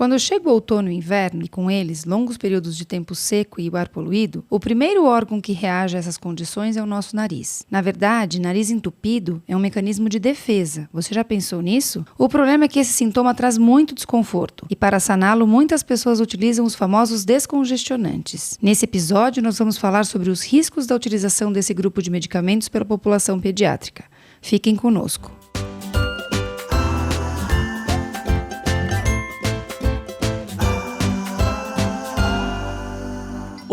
Quando chega o outono e o inverno, e com eles longos períodos de tempo seco e o ar poluído, o primeiro órgão que reage a essas condições é o nosso nariz. Na verdade, nariz entupido é um mecanismo de defesa. Você já pensou nisso? O problema é que esse sintoma traz muito desconforto, e para saná-lo, muitas pessoas utilizam os famosos descongestionantes. Nesse episódio, nós vamos falar sobre os riscos da utilização desse grupo de medicamentos pela população pediátrica. Fiquem conosco.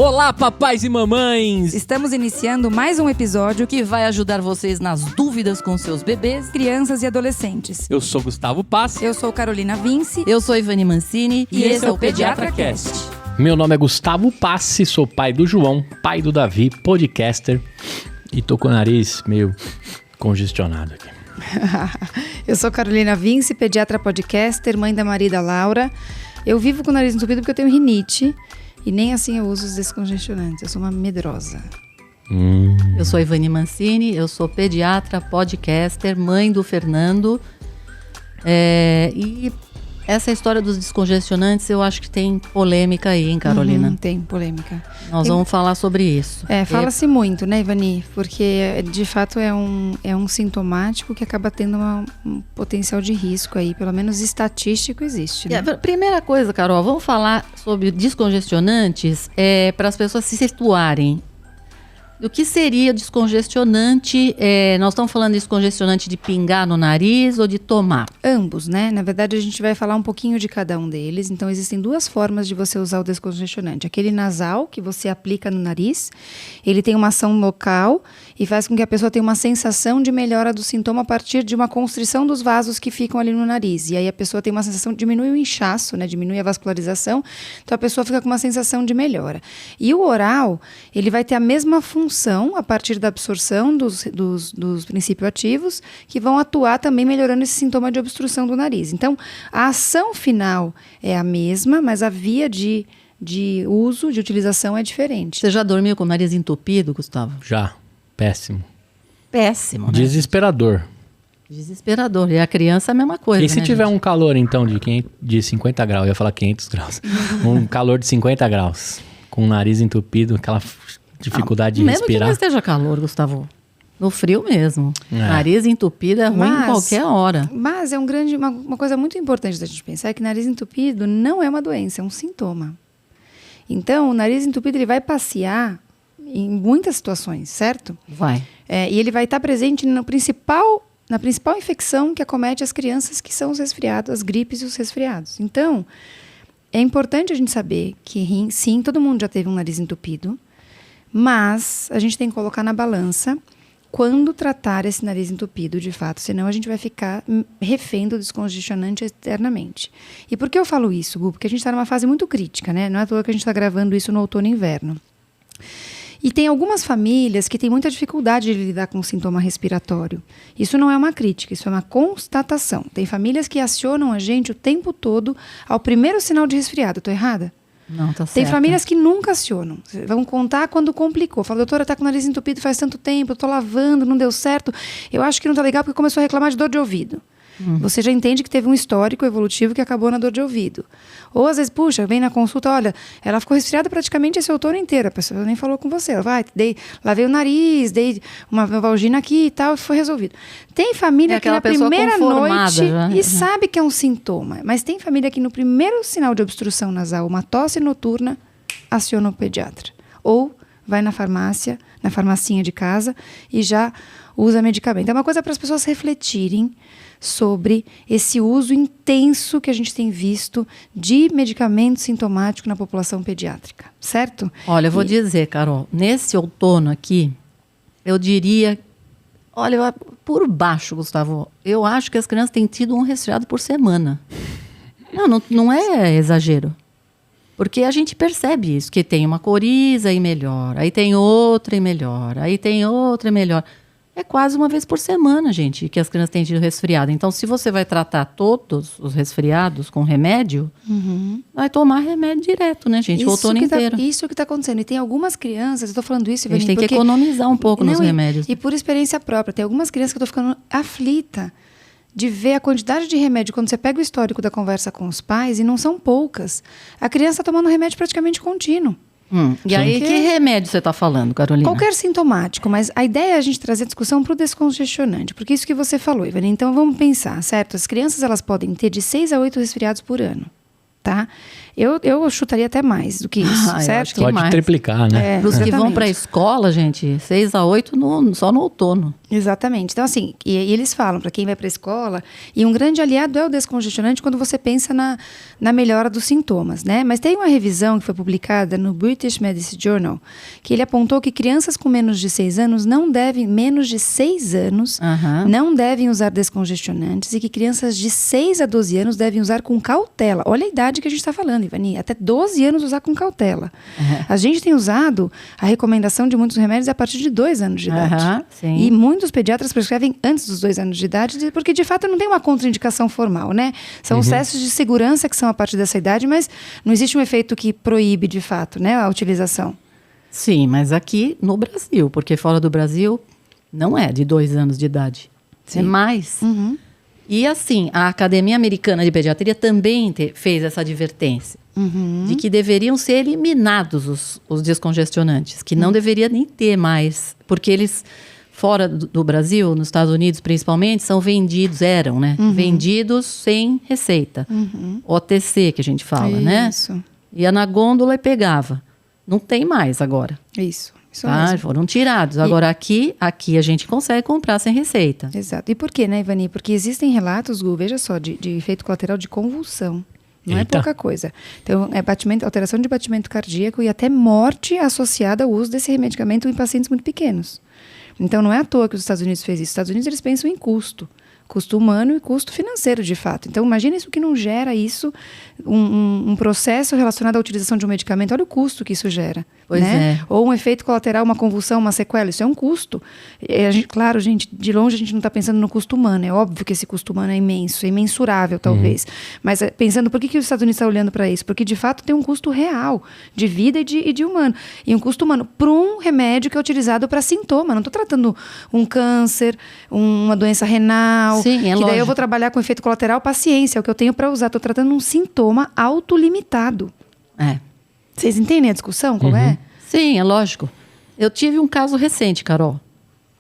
Olá, papais e mamães! Estamos iniciando mais um episódio que vai ajudar vocês nas dúvidas com seus bebês, crianças e adolescentes. Eu sou Gustavo Passi. Eu sou Carolina Vince. Eu sou Ivani Mancini. E esse é o Pediatra Cast. Meu nome é Gustavo Passi, sou pai do João, pai do Davi, podcaster. E tô com o nariz meio congestionado aqui. Eu sou Carolina Vince, pediatra podcaster, mãe da Maria e da Laura. Eu vivo com o nariz entupido porque eu tenho rinite. E nem assim eu uso os descongestionantes, eu sou uma medrosa. Eu sou Ivani Mancini, eu sou pediatra, podcaster, mãe do Fernando. E essa história dos descongestionantes, eu acho que tem polêmica aí, hein, Carolina? Tem polêmica. Nós vamos falar sobre isso. Fala-se muito, né, Ivani? Porque, de fato, é um sintomático que acaba tendo um potencial de risco aí, pelo menos estatístico existe, né? Primeira coisa, Carol, vamos falar sobre descongestionantes para as pessoas se situarem. O que seria descongestionante? Nós estamos falando de descongestionante de pingar no nariz ou de tomar? Ambos, né? Na verdade, a gente vai falar um pouquinho de cada um deles. Então, existem duas formas de você usar o descongestionante. Aquele nasal, que você aplica no nariz, ele tem uma ação local e faz com que a pessoa tenha uma sensação de melhora do sintoma a partir de uma constrição dos vasos que ficam ali no nariz. E aí a pessoa tem uma sensação, diminui o inchaço, né? Diminui a vascularização. Então, a pessoa fica com uma sensação de melhora. E o oral, ele vai ter a mesma função a partir da absorção dos princípios ativos, que vão atuar também melhorando esse sintoma de obstrução do nariz. Então, a ação final é a mesma, mas a via de uso, de utilização é diferente. Você já dormiu com o nariz entupido, Gustavo? Já, péssimo. Péssimo, né? Desesperador. Desesperador. E a criança é a mesma coisa, E se né, tiver gente? um calor, então, de 50 graus, eu ia falar 500 graus, um calor de 50 graus, com o nariz entupido, aquela dificuldade de mesmo respirar. Mesmo que não esteja calor, Gustavo. No frio mesmo. É. Nariz entupido é ruim em qualquer hora. Mas é uma coisa muito importante da gente pensar é que nariz entupido não é uma doença, é um sintoma. Então, o nariz entupido ele vai passear em muitas situações, certo? Vai. E ele vai estar presente na principal infecção que acomete as crianças, que são os resfriados, as gripes e os resfriados. Então, é importante a gente saber que, sim, todo mundo já teve um nariz entupido, mas a gente tem que colocar na balança quando tratar esse nariz entupido, de fato, senão a gente vai ficar refém do descongestionante eternamente. E por que eu falo isso, Gu? Porque a gente está numa fase muito crítica, né? Não é à toa que a gente está gravando isso no outono e inverno. E tem algumas famílias que têm muita dificuldade de lidar com o sintoma respiratório. Isso não é uma crítica, isso é uma constatação. Tem famílias que acionam a gente o tempo todo ao primeiro sinal de resfriado. Estou errada? Não, tá certo. Tem famílias que nunca acionam. Vão contar quando complicou. Fala, doutora, tá com o nariz entupido faz tanto tempo, eu tô lavando, não deu certo. Eu acho que não tá legal porque começou a reclamar de dor de ouvido. Você já entende que teve um histórico evolutivo que acabou na dor de ouvido. Ou às vezes, puxa, vem na consulta, olha, ela ficou resfriada praticamente esse outono inteiro. A pessoa nem falou com você. Ela lavei o nariz, dei uma valgina aqui e tal, e foi resolvido. Tem família que na primeira noite já, e sabe que é um sintoma. Mas tem família que no primeiro sinal de obstrução nasal, uma tosse noturna, aciona o pediatra. Ou vai na farmácia, na farmacinha de casa e já usa medicamento. É uma coisa para as pessoas refletirem sobre esse uso intenso que a gente tem visto de medicamento sintomático na população pediátrica, certo? Olha, eu vou dizer, Carol, nesse outono aqui, eu diria, olha, por baixo, Gustavo, eu acho que as crianças têm tido um resfriado por semana. Não é exagero. Porque a gente percebe isso, que tem uma coriza e melhora, aí tem outra e melhora, aí tem outra e melhora. É quase uma vez por semana, gente, que as crianças têm tido resfriado. Então, se você vai tratar todos os resfriados com remédio, vai tomar remédio direto, né, gente? O outono inteiro. Isso que está acontecendo. E tem algumas crianças, eu estou falando isso, a gente tem que economizar um pouco nos remédios. E por experiência própria, tem algumas crianças que eu estou ficando aflita. de ver a quantidade de remédio, quando você pega o histórico da conversa com os pais, e não são poucas, a criança está tomando remédio praticamente contínuo. E aí, que remédio você está falando, Carolina? Qualquer sintomático, mas a ideia é a gente trazer a discussão para o descongestionante, porque isso que você falou, Ivani. Então, vamos pensar, certo? As crianças, elas podem ter de 6 a 8 resfriados por ano, tá? Eu chutaria até mais do que isso, certo? que Pode mais. triplicar, né? Para os que vão exatamente. para a escola, gente, 6 a 8 só no outono. Exatamente. Então, assim, e eles falam para quem vai para a escola, e um grande aliado é o descongestionante quando você pensa na melhora dos sintomas, né? Mas tem uma revisão que foi publicada no British Medicine Journal, que ele apontou que crianças com menos de 6 anos não devem usar descongestionantes, e que crianças de 6 a 12 anos devem usar com cautela. Olha a idade que a gente está falando, Ivani, até 12 anos usar com cautela. A gente tem usado a recomendação de muitos remédios a partir de 2 anos de idade. Sim. E muitos pediatras prescrevem antes dos 2 anos de idade, porque de fato não tem uma contraindicação formal, né? São os testes de segurança que são a partir dessa idade, mas não existe um efeito que proíbe de fato, né, a utilização. Sim, mas aqui no Brasil, porque fora do Brasil não é de 2 anos de idade. É mais. E assim, a Academia Americana de Pediatria também fez essa advertência de que deveriam ser eliminados os descongestionantes, que não deveria nem ter mais, porque eles, fora do Brasil, nos Estados Unidos principalmente, eram, né? Vendidos sem receita. OTC, que a gente fala, né? Isso. Ia na gôndola e pegava. Não tem mais agora. Isso Tá? mesmo. Foram tirados. Agora aqui a gente consegue comprar sem receita. Exato. E por quê, né, Ivani? Porque existem relatos, Gu, veja só, de efeito colateral de convulsão. Não é Eita. pouca coisa. Então, é alteração de batimento cardíaco e até morte associada ao uso desse medicamento em pacientes muito pequenos. Então, não é à toa que os Estados Unidos fez isso. Os Estados Unidos, eles pensam em custo humano e custo financeiro, de fato. Então, imagina isso que não gera isso, um processo relacionado à utilização de um medicamento. Olha o custo que isso gera. Pois né? é. Ou um efeito colateral, uma convulsão, uma sequela. Isso é um custo. Claro, gente, de longe a gente não está pensando no custo humano. É óbvio que esse custo humano é imenso, é imensurável, talvez. Mas pensando, por que os Estados Unidos estão olhando para isso? Porque, de fato, tem um custo real de vida e de humano. E um custo humano para um remédio que é utilizado para sintoma. Não estou tratando um câncer, uma doença renal. Sim, é que daí lógico. eu vou trabalhar com efeito colateral, paciência, é o que eu tenho para usar. Estou tratando um sintoma autolimitado. É. Vocês entendem a discussão? Qual é? Sim, é lógico. Eu tive um caso recente, Carol,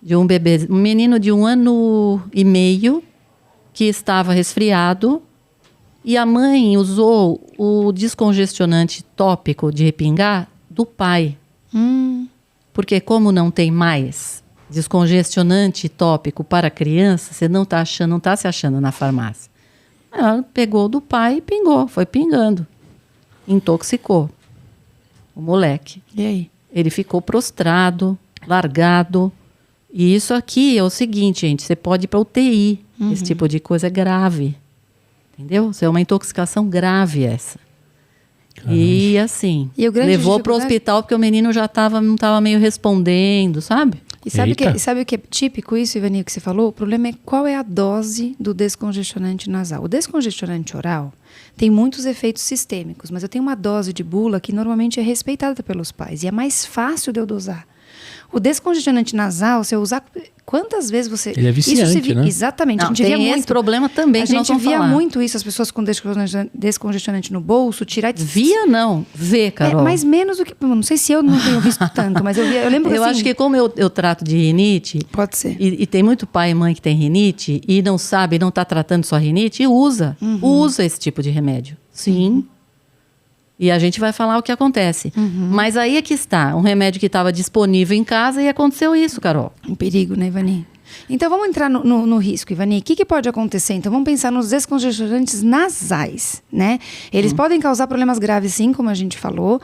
de um bebê, um menino de 1 ano e meio que estava resfriado e a mãe usou o descongestionante tópico de repingar do pai. Porque como não tem mais descongestionante tópico para criança, você não está se achando na farmácia. Ela pegou do pai e pingou, foi pingando. Intoxicou o moleque. E aí? Ele ficou prostrado, largado. E isso aqui é o seguinte, gente, você pode ir para UTI. Esse tipo de coisa é grave. Entendeu? Isso é uma intoxicação grave essa. E assim, E o grande levou para o dificuldade- hospital porque o menino não estava meio respondendo, sabe? E sabe Eita. o que é típico isso, Ivani, que você falou? O problema é qual é a dose do descongestionante nasal. O descongestionante oral tem muitos efeitos sistêmicos, mas eu tenho uma dose de bula que normalmente é respeitada pelos pais e é mais fácil de eu dosar. O descongestionante nasal, se eu usar... Quantas vezes você... Ele é viciante, né? Exatamente. a Não, gente via tem esse muito. problema também A que nós gente vamos via falar. muito isso, as pessoas com descongestionante no bolso, tirar... Via não, vê, Carol. mais menos do que... Não sei se eu não tenho visto tanto, mas eu lembro Eu assim, acho que como eu trato de rinite, Pode ser. e tem muito pai e mãe que tem rinite e não sabe, não está tratando sua rinite, e usa esse tipo de remédio. Sim. E a gente vai falar o que acontece. Mas aí é que está, um remédio que estava disponível em casa e aconteceu isso, Carol. Um perigo, né, Ivani? Então, vamos entrar no risco, Ivani. O que pode acontecer? Então, vamos pensar nos descongestionantes nasais, né? Eles podem causar problemas graves, sim, como a gente falou,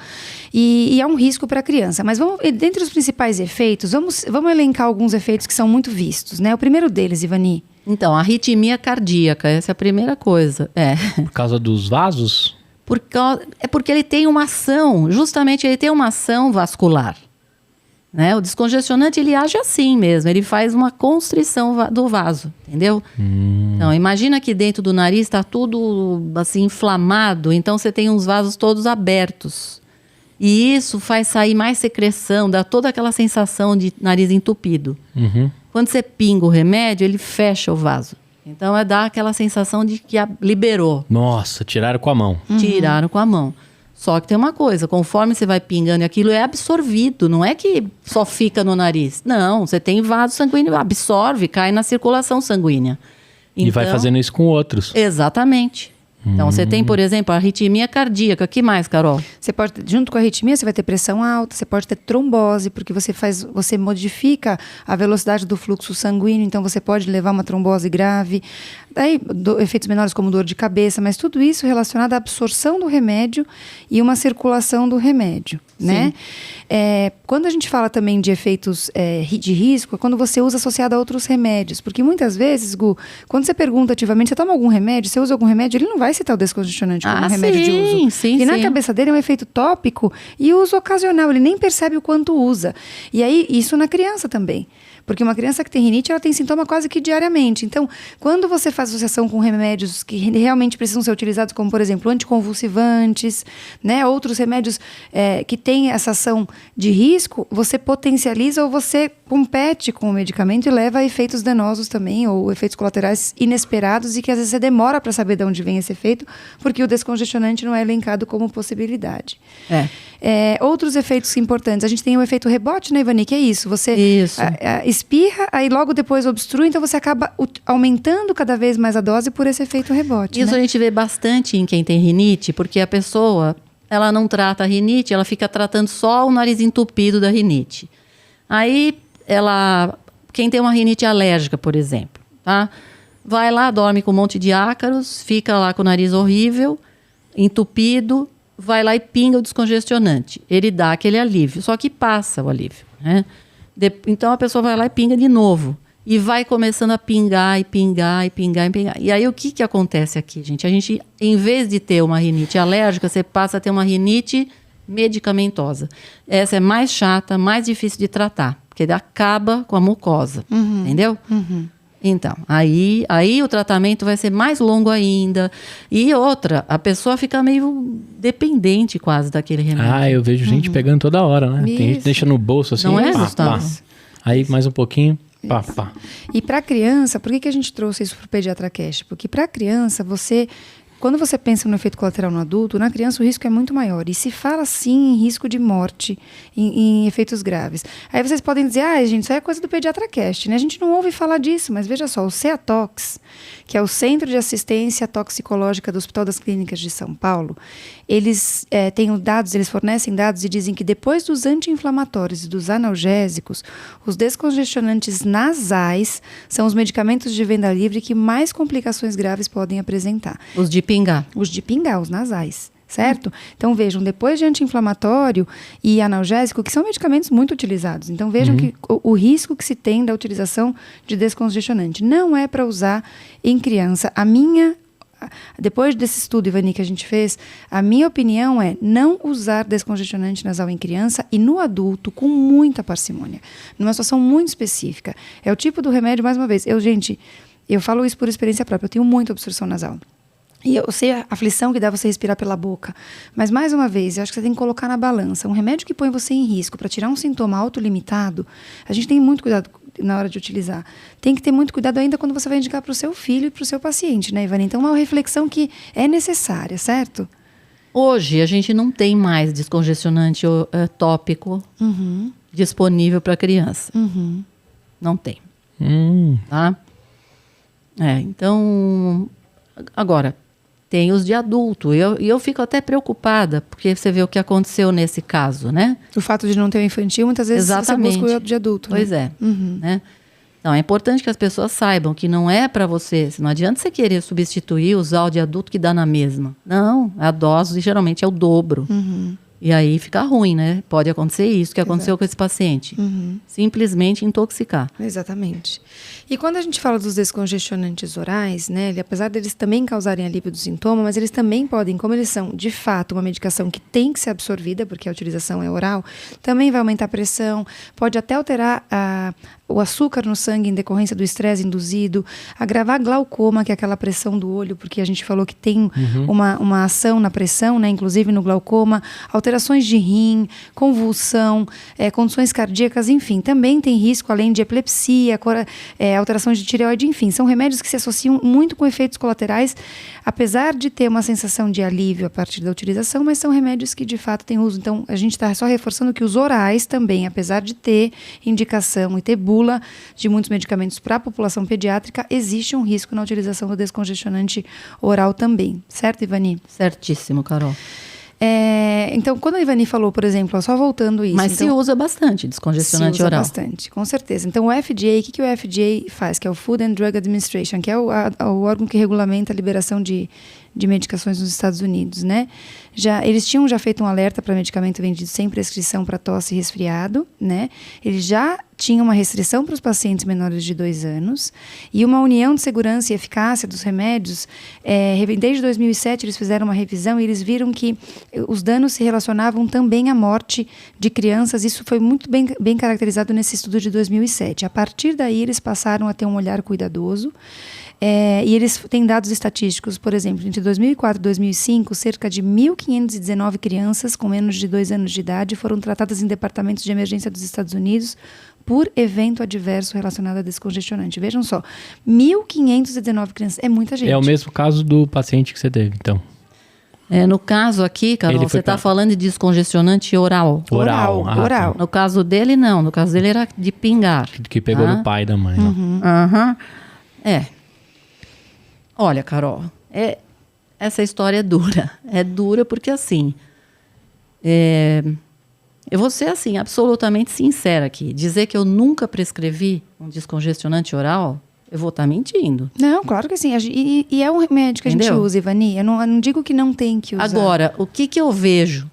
e é um risco para a criança. Mas dentre os principais efeitos, vamos elencar alguns efeitos que são muito vistos, né? O primeiro deles, Ivani. Então, arritmia cardíaca, essa é a primeira coisa. Por causa dos vasos? É porque ele tem uma ação, justamente ele tem uma ação vascular. Né? O descongestionante, ele age assim mesmo, ele faz uma constrição do vaso, entendeu? Então, imagina que dentro do nariz está tudo assim inflamado, então você tem uns vasos todos abertos. E isso faz sair mais secreção, dá toda aquela sensação de nariz entupido. Quando você pinga o remédio, ele fecha o vaso. Então, dar aquela sensação de que liberou. Nossa, tiraram com a mão. Tiraram com a mão. Só que tem uma coisa, conforme você vai pingando, aquilo é absorvido, não é que só fica no nariz. Não, você tem vaso sanguíneo, absorve, cai na circulação sanguínea. E vai fazendo isso com outros. Exatamente. Então, você tem, por exemplo, a arritmia cardíaca. O que mais, Carol? Você pode, junto com a arritmia, você vai ter pressão alta, você pode ter trombose, porque você modifica a velocidade do fluxo sanguíneo, então você pode levar uma trombose grave. Daí, efeitos menores como dor de cabeça, mas tudo isso relacionado à absorção do remédio e uma circulação do remédio, né? Quando a gente fala também de efeitos de risco, é quando você usa associado a outros remédios. Porque muitas vezes, Gu, quando você pergunta ativamente, você toma algum remédio, você usa algum remédio, ele não vai citar o descongestionante como um remédio de uso. Sim, e na cabeça dele é um efeito tópico e uso ocasional, ele nem percebe o quanto usa. E aí, isso na criança também. Porque uma criança que tem rinite, ela tem sintoma quase que diariamente. Então, quando você faz associação com remédios que realmente precisam ser utilizados, como, por exemplo, anticonvulsivantes, né, outros remédios que têm essa ação de risco, você potencializa ou você compete com o medicamento e leva a efeitos danosos também, ou efeitos colaterais inesperados e que às vezes você demora para saber de onde vem esse efeito, porque o descongestionante não é elencado como possibilidade. Outros efeitos importantes, a gente tem o efeito rebote, né, Ivani, que é isso, você espirra, aí logo depois obstrui, então você acaba aumentando cada vez mais a dose por esse efeito rebote. Isso, né? A gente vê bastante em quem tem rinite, porque a pessoa, ela não trata a rinite, ela fica tratando só o nariz entupido da rinite. Aí, quem tem uma rinite alérgica, por exemplo, tá? Vai lá, dorme com um monte de ácaros, fica lá com o nariz horrível, entupido, vai lá e pinga o descongestionante. Ele dá aquele alívio, só que passa o alívio, né? Então a pessoa vai lá e pinga de novo. E vai começando a pingar, e pingar, e pingar, e pingar. E aí o que acontece aqui, gente? A gente, em vez de ter uma rinite alérgica, você passa a ter uma rinite medicamentosa. Essa é mais chata, mais difícil de tratar, porque acaba com a mucosa, entendeu? Então, aí o tratamento vai ser mais longo ainda. E outra, a pessoa fica meio dependente quase daquele remédio. Eu vejo gente pegando toda hora, né? Isso. Tem gente que deixa no bolso assim. Não é, pá, Gustavo? pá. Aí mais um pouquinho, pá, pá. E para a criança, por que a gente trouxe isso para o Pediatra Cash? Porque para a criança, quando você pensa no efeito colateral no adulto, na criança o risco é muito maior. E se fala, sim, em risco de morte, em efeitos graves. Aí vocês podem dizer, gente, isso aí é coisa do Pediatra Cast, né? A gente não ouve falar disso, mas veja só, o CEATOX, que é o Centro de Assistência Toxicológica do Hospital das Clínicas de São Paulo, eles têm dados, eles fornecem dados e dizem que depois dos anti-inflamatórios e dos analgésicos, os descongestionantes nasais são os medicamentos de venda livre que mais complicações graves podem apresentar. Os de pingar. Os de pingar, os nasais, certo? Então vejam, depois de anti-inflamatório e analgésico, que são medicamentos muito utilizados, então vejam que o risco que se tem da utilização de descongestionante não é para usar em criança. Depois desse estudo, Ivani, que a gente fez, a minha opinião é não usar descongestionante nasal em criança e no adulto com muita parcimônia, numa situação muito específica. É o tipo do remédio, mais uma vez, eu falo isso por experiência própria, eu tenho muita obstrução nasal. E eu sei a aflição que dá você respirar pela boca. Mas, mais uma vez, eu acho que você tem que colocar na balança. Um remédio que põe você em risco para tirar um sintoma autolimitado, a gente tem muito cuidado na hora de utilizar. Tem que ter muito cuidado ainda quando você vai indicar para o seu filho e para o seu paciente, né, Ivani? Então, uma reflexão que é necessária, certo? Hoje, a gente não tem mais descongestionante tópico disponível para criança. Não tem. Tá? Então, agora, tem os de adulto. E eu fico até preocupada, porque você vê o que aconteceu nesse caso, né? O fato de não ter o infantil, muitas vezes Exatamente. você busca o de adulto. Pois né? né? Então, é importante que as pessoas saibam que não é para você. Não adianta você querer substituir, usar o de adulto que dá na mesma. Não, a dose geralmente é o dobro. E aí fica ruim, né? Pode acontecer isso que aconteceu com esse paciente. Simplesmente intoxicar. Exatamente. E quando a gente fala dos descongestionantes orais, né, apesar deles também causarem alívio do sintoma, mas eles também podem, como eles são de fato uma medicação que tem que ser absorvida, porque a utilização é oral, também vai aumentar a pressão, pode até alterar o açúcar no sangue em decorrência do estresse induzido, agravar glaucoma, que é aquela pressão do olho, porque a gente falou que tem uma ação na pressão, né, inclusive no glaucoma, alterações de rim, convulsão, condições cardíacas, enfim, também tem risco, além de epilepsia, alterações de tireoide, enfim, são remédios que se associam muito com efeitos colaterais, apesar de ter uma sensação de alívio a partir da utilização, mas são remédios que de fato têm uso. Então, a gente está só reforçando que os orais também, apesar de ter indicação e ter bula de muitos medicamentos para a população pediátrica, existe um risco na utilização do descongestionante oral também. Certo, Ivani? Certíssimo, Carol. Então, quando a Ivani falou, por exemplo, só voltando isso... Mas então, se usa bastante descongestionante se usa oral. bastante, com certeza. Então, o FDA, o que o FDA faz? Que é o Food and Drug Administration, que é o órgão que regulamenta a liberação de medicações nos Estados Unidos, né? Eles tinham já feito um alerta para medicamento vendido sem prescrição para tosse e resfriado, né? Eles já tinham uma restrição para os pacientes menores de 2 anos e uma união de segurança e eficácia dos remédios. Desde 2007, eles fizeram uma revisão e eles viram que os danos se relacionavam também à morte de crianças. Isso foi muito bem caracterizado nesse estudo de 2007. A partir daí, eles passaram a ter um olhar cuidadoso. E eles têm dados estatísticos, por exemplo, entre 2004 e 2005, cerca de 1.519 crianças com menos de 2 anos de idade foram tratadas em departamentos de emergência dos Estados Unidos por evento adverso relacionado a descongestionante. Vejam só, 1.519 crianças, é muita gente. É o mesmo caso do paciente que você teve, então. No caso aqui, Carol, você está falando de descongestionante oral. Oral. Tá. No caso dele, não. No caso dele era de pingar. Que pegou do pai e da mãe. Olha, Carol, essa história é dura. É dura porque, assim, eu vou ser, assim, absolutamente sincera aqui. Dizer que eu nunca prescrevi um descongestionante oral, eu vou estar mentindo. Não, claro que sim. E é um remédio que a gente usa, Ivani. Eu não digo que não tem que usar. Agora, o que eu vejo?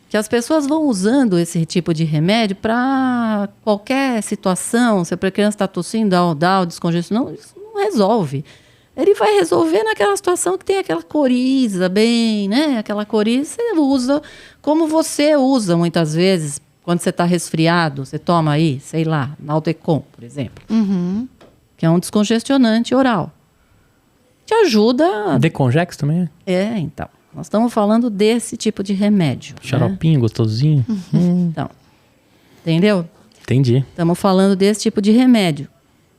Que as pessoas vão usando esse tipo de remédio para qualquer situação. Se a criança está tossindo, dá o descongestionante. Isso não resolve. Ele vai resolver naquela situação que tem aquela coriza bem, né? Aquela coriza você usa como você usa muitas vezes quando você está resfriado. Você toma aí, sei lá, Naltecon, por exemplo. Que é um descongestionante oral. Te ajuda... Decongex também? Então. Nós estamos falando desse tipo de remédio. Xaropinho, gostosinho. Então, entendeu? Entendi. Estamos falando desse tipo de remédio.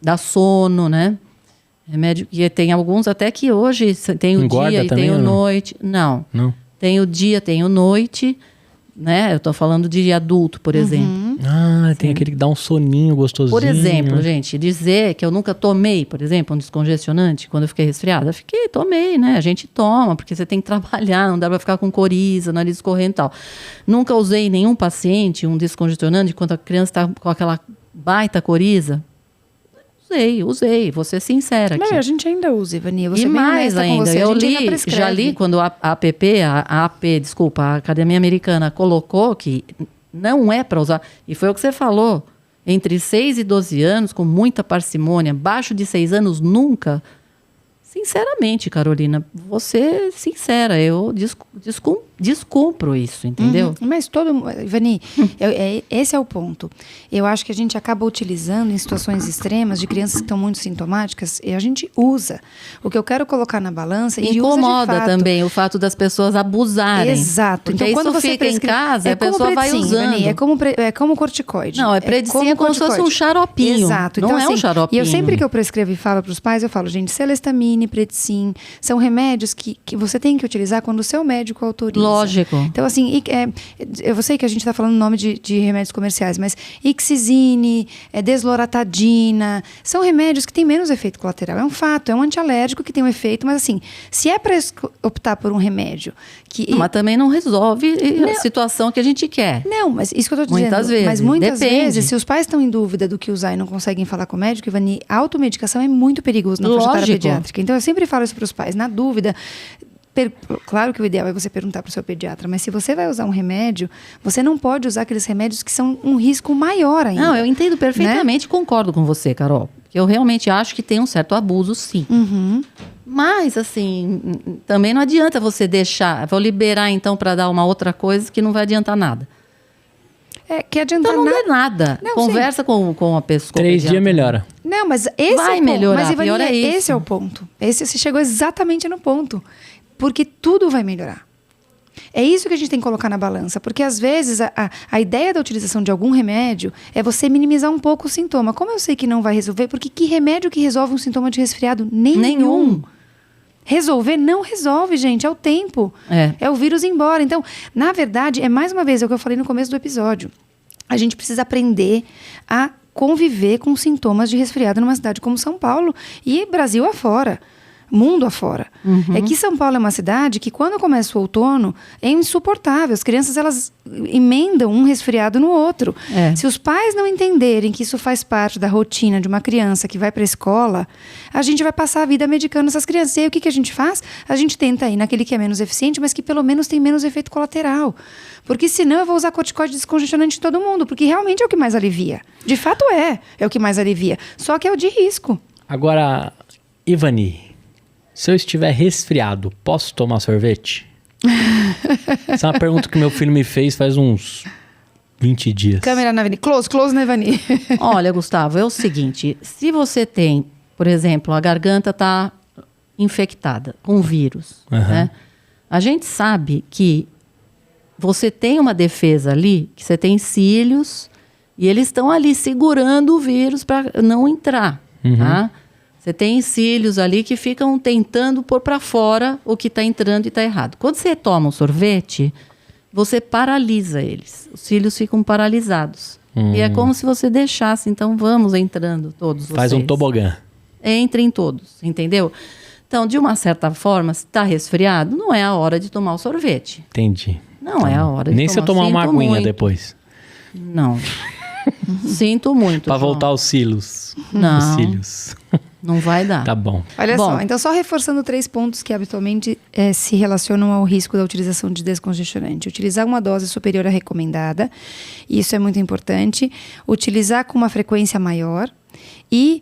Dá sono, né? Remédio que tem alguns até que hoje tem o engorda dia e também, tem o ou não? noite. Não. Tem o dia, tem o noite, né? Eu estou falando de adulto, por exemplo. Tem aquele que dá um soninho gostosinho. Por exemplo, gente, dizer que eu nunca tomei, por exemplo, um descongestionante quando eu fiquei resfriada. Tomei, né? A gente toma, porque você tem que trabalhar, não dá para ficar com coriza, nariz escorrendo e tal. Nunca usei em nenhum paciente um descongestionante quando a criança está com aquela baita Usei, vou ser sincera aqui. Não, a gente ainda usa, Ivani. E mais ainda, já li quando a Academia Americana colocou que não é para usar, e foi o que você falou, entre 6 e 12 anos, com muita parcimônia, abaixo de 6 anos, nunca. Sinceramente, Carolina, vou ser sincera, eu descumpro isso, entendeu? Mas Ivani, esse é o ponto. Eu acho que a gente acaba utilizando em situações extremas de crianças que estão muito sintomáticas e a gente usa. O que eu quero colocar na balança e incomoda usa de fato. Também o fato das pessoas abusarem. Exato. Porque então, quando você fica em casa, a pessoa vai usando. Ivani, é como corticoide. Não, predicina como se fosse um xaropinho. Exato. Não então, é um xaropinho. E eu sempre que eu prescrevo e falo para os pais, eu falo, gente, Celestamine, Predicin, são remédios que você tem que utilizar quando o seu médico autoriza. Lógico. Então, assim, eu sei que a gente está falando nome de remédios comerciais, mas Ixizine, Desloratadina, são remédios que têm menos efeito colateral. É um fato, é um antialérgico que tem um efeito, mas assim, se é para optar por um remédio que... Mas também não resolve a situação que a gente quer. Não, mas isso que eu estou dizendo. Muitas vezes. Mas muitas Depende. vezes, se os pais estão em dúvida do que usar e não conseguem falar com o médico, Ivani, a automedicação é muito perigoso na faixa etária pediátrica. Então, eu sempre falo isso para os pais. Na dúvida... Claro que o ideal é você perguntar para o seu pediatra, mas se você vai usar um remédio, você não pode usar aqueles remédios que são um risco maior ainda. Não, eu entendo perfeitamente, né? Concordo com você, Carol. Eu realmente acho que tem um certo abuso, sim. Mas, assim, também não adianta você deixar... Vou liberar, então, para dar uma outra coisa que não vai adiantar nada. que adiantar Então não nada. dê nada. Não, Conversa com a pessoa. 3 dias melhora. Não, mas esse Vai é o ponto. melhorar, Mas, pior Ivania, é isso. esse é o ponto. Você chegou exatamente no ponto. Porque tudo vai melhorar. É isso que a gente tem que colocar na balança. Porque, às vezes, a ideia da utilização de algum remédio é você minimizar um pouco o sintoma. Como eu sei que não vai resolver? Porque que remédio que resolve um sintoma de resfriado? Nenhum. Resolver não resolve, gente. É o tempo. É o vírus ir embora. Então, na verdade, é mais uma vez o que eu falei no começo do episódio. A gente precisa aprender a conviver com sintomas de resfriado numa cidade como São Paulo e Brasil afora. Mundo afora. É que São Paulo é uma cidade que, quando começa o outono, é insuportável. As crianças, elas emendam um resfriado no outro. Se os pais não entenderem que isso faz parte da rotina de uma criança que vai para a escola, a gente vai passar a vida medicando essas crianças. E aí, o que a gente faz? A gente tenta ir naquele que é menos eficiente, mas que pelo menos tem menos efeito colateral. Porque senão eu vou usar corticoide descongestionante em todo mundo, porque realmente é o que mais alivia. De fato é o que mais alivia. Só que é o de risco. Agora, Ivani, se eu estiver resfriado, posso tomar sorvete? Essa é uma pergunta que meu filho me fez faz uns 20 dias. Câmera na Ivani. Close na Ivani. Olha, Gustavo, é o seguinte. Se você tem, por exemplo, a garganta está infectada com vírus, né? A gente sabe que você tem uma defesa ali, que você tem cílios, e eles estão ali segurando o vírus para não entrar, tá? Você tem cílios ali que ficam tentando pôr para fora o que está entrando e está errado. Quando você toma um sorvete, você paralisa eles. Os cílios ficam paralisados. E é como se você deixasse. Então, vamos entrando todos vocês. Faz um tobogã. Entrem todos, entendeu? Então, de uma certa forma, se está resfriado, não é a hora de tomar o sorvete. Entendi. Não é a hora de Nem tomar. se eu tomar uma Sinto aguinha muito. depois. Não. Sinto muito. Pra João. voltar os cílios. Não. Os cílios. Não vai dar. Tá bom. Olha Bom. só, então só reforçando 3 pontos que habitualmente se relacionam ao risco da utilização de descongestionante. Utilizar uma dose superior à recomendada, isso é muito importante. Utilizar com uma frequência maior e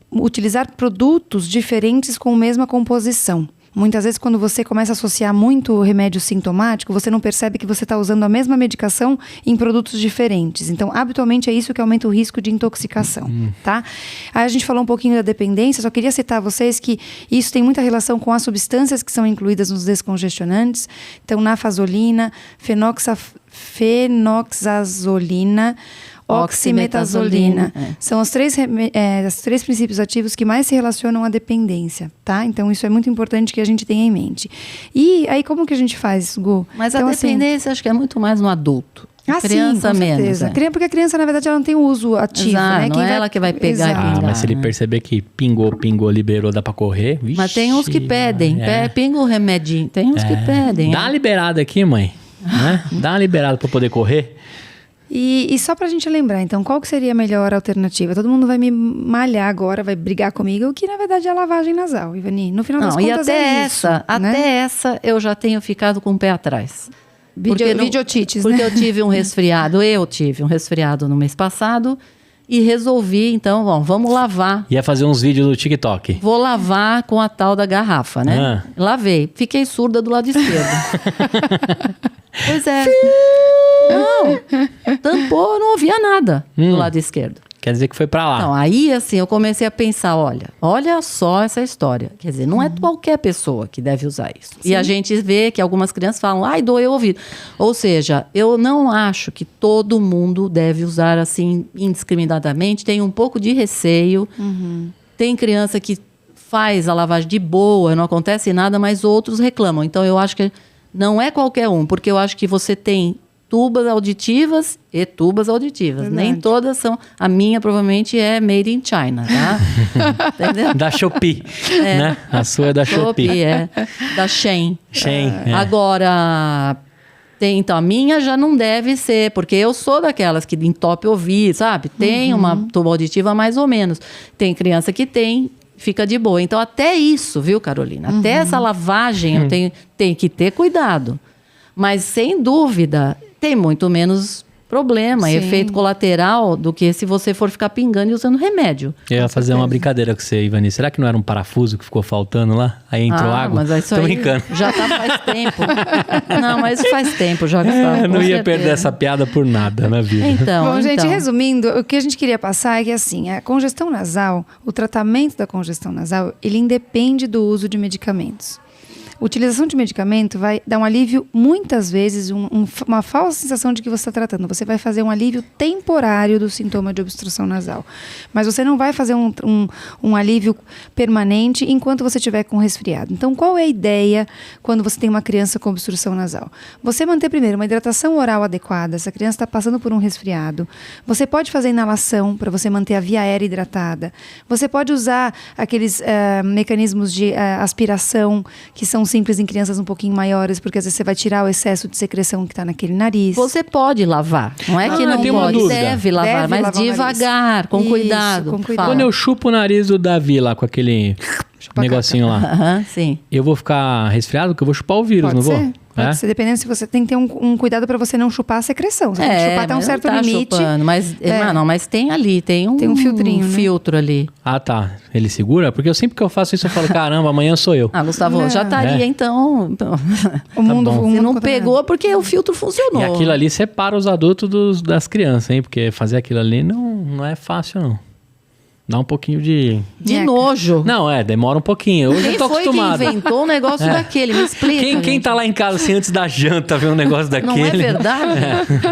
utilizar produtos diferentes com a mesma composição. Muitas vezes, quando você começa a associar muito o remédio sintomático, você não percebe que você está usando a mesma medicação em produtos diferentes. Então, habitualmente, é isso que aumenta o risco de intoxicação, tá? Aí a gente falou um pouquinho da dependência, só queria citar a vocês que isso tem muita relação com as substâncias que são incluídas nos descongestionantes. Então, nafazolina, fenoxazolina, oximetazolina. São os 3 princípios ativos que mais se relacionam à dependência, tá? Então, isso é muito importante que a gente tenha em mente. E aí, como que a gente faz, Gu? Mas então, a dependência, acho que é muito mais no adulto. sim, Criança com menos. certeza. Porque a criança, na verdade, ela não tem o uso ativo, Exato, né? não é ela que vai pegar e Exato. pingar. Mas se ele perceber que pingou, liberou, dá pra correr. Vixe, Mas tem uns que pedem. Pinga o remedinho. Tem uns que pedem. Dá uma liberada aqui, mãe. Né? Dá uma liberada pra poder correr. E só pra gente lembrar, então, qual que seria a melhor alternativa? Todo mundo vai me malhar agora, vai brigar comigo, o que na verdade é a lavagem nasal, Ivani. No final das Não, e contas até é essa, isso, até né? essa eu já tenho ficado com o pé atrás. Videotites, Porque né? eu tive um resfriado no mês passado e resolvi, então, bom, vamos lavar. Ia fazer uns vídeos do TikTok. Vou lavar com a tal da garrafa, né? Lavei. Fiquei surda do lado esquerdo. Pois é. Não, tampou, não ouvia nada do lado esquerdo. Quer dizer que foi pra lá. Então, aí assim, eu comecei a pensar, olha só essa história. Quer dizer, não é qualquer pessoa que deve usar isso. Sim. E a gente vê que algumas crianças falam, doeu o ouvido. Ou seja, eu não acho que todo mundo deve usar assim indiscriminadamente. Tem um pouco de receio. Tem criança que faz a lavagem de boa, não acontece nada, mas outros reclamam. Então, eu acho que não é qualquer um, porque eu acho que você tem tubas auditivas e tubas auditivas. Verdade. Nem todas são. A minha provavelmente é made in China, tá? Entendeu? Da Shopee, né? A sua é da Shopee. Shopee, da Shein. Shein, Agora, então, a minha já não deve ser, porque eu sou daquelas que entope ouvir, sabe? Tem uma tuba auditiva mais ou menos. Tem criança que fica de boa. Então, até isso, viu, Carolina? Até essa lavagem eu tenho que ter cuidado. Mas, sem dúvida, tem muito menos problema, Sim. efeito colateral, do que se você for ficar pingando e usando remédio. Eu ia fazer uma brincadeira com você, Ivani. Será que não era um parafuso que ficou faltando lá? Aí entrou água? Mas isso Tô aí brincando. já tá faz tempo. Não, mas faz tempo já, Gustavo. Eu não com ia certeza. perder essa piada por nada na vida. Então, Bom, gente, resumindo, o que a gente queria passar é que, assim, a congestão nasal, o tratamento da congestão nasal, ele independe do uso de medicamentos. A utilização de medicamento vai dar um alívio, muitas vezes, uma falsa sensação de que você está tratando. Você vai fazer um alívio temporário do sintoma de obstrução nasal. Mas você não vai fazer um alívio permanente enquanto você estiver com resfriado. Então, qual é a ideia quando você tem uma criança com obstrução nasal? Você manter primeiro uma hidratação oral adequada. Essa criança está passando por um resfriado. Você pode fazer inalação para você manter a via aérea hidratada. Você pode usar aqueles mecanismos de aspiração que são simples em crianças um pouquinho maiores, porque às vezes você vai tirar o excesso de secreção que está naquele nariz. você pode lavar. Não é que não tem uma pode. dúvida. Deve lavar, Deve mas lavar o devagar, com Isso, cuidado. com cuidado. Fala. Quando eu chupo o nariz do Davi lá com aquele negocinho lá, Aham, sim. eu vou ficar resfriado? Porque eu vou chupar o vírus, Pode não ser? vou? Pode ser, dependendo se você tem que ter um cuidado para você não chupar a secreção. Você tem que chupar até um mas certo não tá limite. chupando, mas, mas tem ali, tem um filtrinho, né? filtro ali. Ah, tá. Ele segura? Porque sempre que eu faço isso, eu falo, caramba, amanhã sou eu. Ah, Gustavo, já estaria, então. O mundo, bom. o Você mundo não contaminado. pegou porque o filtro funcionou. E aquilo ali separa os adultos das crianças, hein? Porque fazer aquilo ali não é fácil, não. Dá um pouquinho de... De nojo. Não, demora um pouquinho. Eu já Quem tô foi acostumado. que inventou um negócio daquele? Me explica. Quem gente. tá lá em casa assim antes da janta ver um negócio daquele? Não é verdade?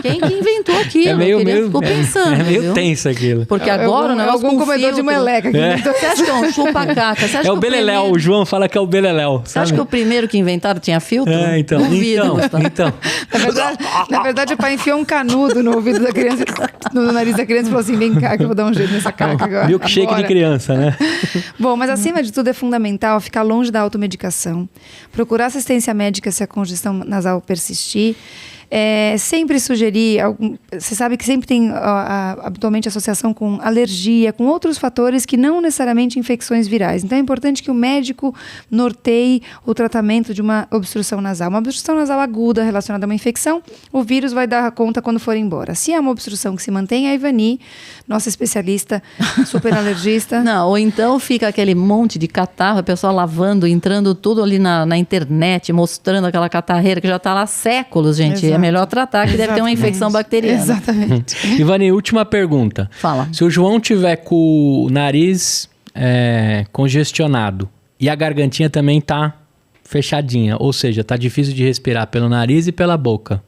Quem que inventou aquilo? É meio, Eu queria- meio, ficou pensando. é meio viu? tenso aquilo. Porque agora o negócio algum com comedor de filtro- meleca. Que inventou. Você acha que é um chupa-caca? Você acha É que o Beleléu, primeiro- o João fala que é o Beleléu. Você acha que o primeiro que inventaram tinha filtro? Então, Duvido, Gustavo. então. Na verdade, o pai enfiou um canudo no ouvido da criança, no nariz da criança e falou assim, vem cá que eu vou dar um jeito nessa caca agora. Milkshake de Agora. criança, né? Bom, mas acima de tudo é fundamental ficar longe da automedicação, procurar assistência médica se a congestão nasal persistir, sempre sugerir, você sabe que sempre tem habitualmente associação com alergia, com outros fatores que não necessariamente infecções virais. Então é importante que o médico norteie o tratamento de uma obstrução nasal. Uma obstrução nasal aguda relacionada a uma infecção, o vírus vai dar conta quando for embora. Se é uma obstrução que se mantém, a Ivani, nossa especialista, super alergista. Não, ou então fica aquele monte de catarro, a pessoa lavando, entrando tudo ali na internet, mostrando aquela catarreira que já está lá há séculos, gente. Exato. É melhor tratar, que deve ter uma Exatamente. infecção bacteriana. Exatamente. Ivani, última pergunta. Fala. Se o João tiver com o nariz congestionado e a gargantinha também tá fechadinha, ou seja, tá difícil de respirar pelo nariz e pela boca,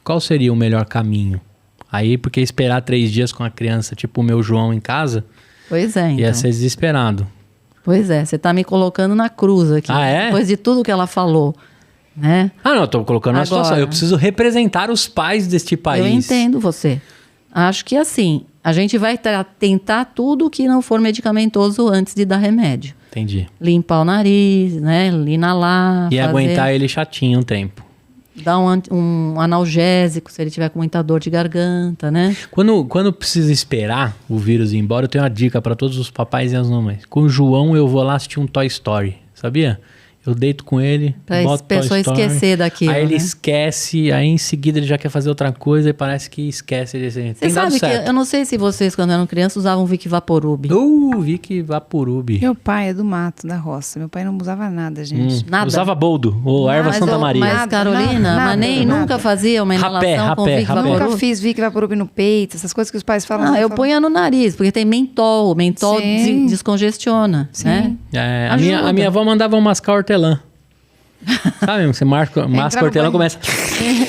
qual seria o melhor caminho? Aí, porque esperar 3 dias com a criança, tipo o meu João em casa, Pois é, então. ia ser desesperado. Pois é, você está me colocando na cruz aqui. Ah, é? Depois de tudo que ela falou, né? Ah, não, eu tô colocando uma Agora. situação. Eu preciso representar os pais deste país. Eu entendo você. Acho que assim, a gente vai tentar tudo que não for medicamentoso antes de dar remédio. Entendi. Limpar o nariz, né? Inalar, E fazer, aguentar ele chatinho um tempo. dar um analgésico se ele tiver com muita dor de garganta, né? Quando precisa esperar o vírus ir embora, eu tenho uma dica para todos os papais e as mamães. Com o João, eu vou lá assistir um Toy Story, sabia? Eu deito com ele, Pra boto a pessoa Toy Story, esquecer daquilo, aí ele né? esquece, aí em seguida ele já quer fazer outra coisa e parece que esquece. Você Tem dado sabe que certo. eu não sei se vocês, quando eram crianças, usavam Vic Vaporub. Vic Vaporub. Meu pai é do mato, da roça. Meu pai não usava nada, gente. Nada. Usava boldo, ou erva Mas, Santa Maria. Mas, Nada, Carolina, nada, mas nem nada. nunca fazia uma Rapé, inalação com rapé, Vic rapé. Vaporub? Nunca fiz Vic Vaporub no peito, essas coisas que os pais falam. Ah, eu ponho no nariz, porque tem mentol. Mentol Sim. descongestiona, né? A Ajuda. minha avó mandava eu mascar hortelã. Sabe, você masca no hortelã e banho. começa...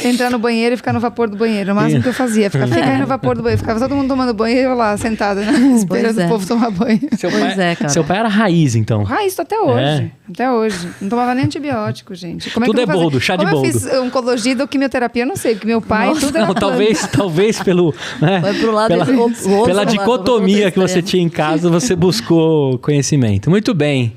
Entrar no banheiro e ficar no vapor do banheiro. O máximo que eu fazia. Fica aí no vapor do banheiro. Ficava todo mundo tomando banho e eu lá, sentada, né? Esperando é. o povo tomar banho. Pois é, cara. Seu pai era raiz, então. Raiz, tô até hoje. Até hoje. Não tomava nem antibiótico, gente. Como Tudo que eu é vou fazer? boldo, chá de Como boldo. eu fiz oncologia ou quimioterapia, eu não sei. Porque meu pai, tudo era Não, planta. talvez pelo... Né, Vai pro lado pela, desse outro pela lado, dicotomia outro que você extremo. tinha em casa, você buscou conhecimento. Muito bem.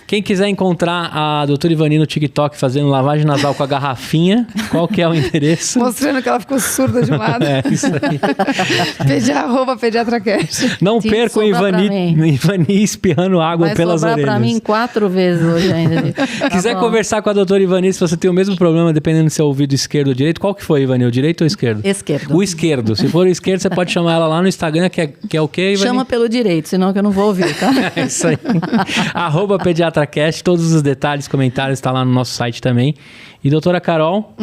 Quem quiser encontrar a doutora Ivani no TikTok, TikTok fazendo lavagem nasal com a garrafinha. Qual que é o endereço? Mostrando que ela ficou surda de um lado. É, isso aí. @pediatracast. Não Tinha que percam o sobrar pra Ivani espirrando água Vai pelas sobrar orelhas. pra mim 4 vezes hoje ainda. Tá Quiser bom. conversar com a doutora Ivani, se você tem o mesmo problema, dependendo do seu ouvido esquerdo ou direito, qual que foi, Ivani? O direito ou o esquerdo? Esquerdo. O esquerdo. Se for o esquerdo, você pode chamar ela lá no Instagram, que é o quê, Ivani? Chama pelo direito, senão que eu não vou ouvir, tá? É isso aí. @pediatracast, todos os detalhes, comentários, tá lá no nosso site também. E doutora Carol,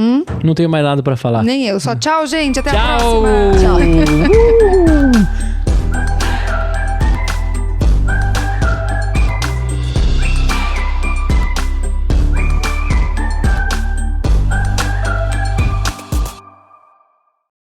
não tenho mais nada pra falar. Nem eu. Só tchau, gente. Até a Tchau! próxima. Tchau.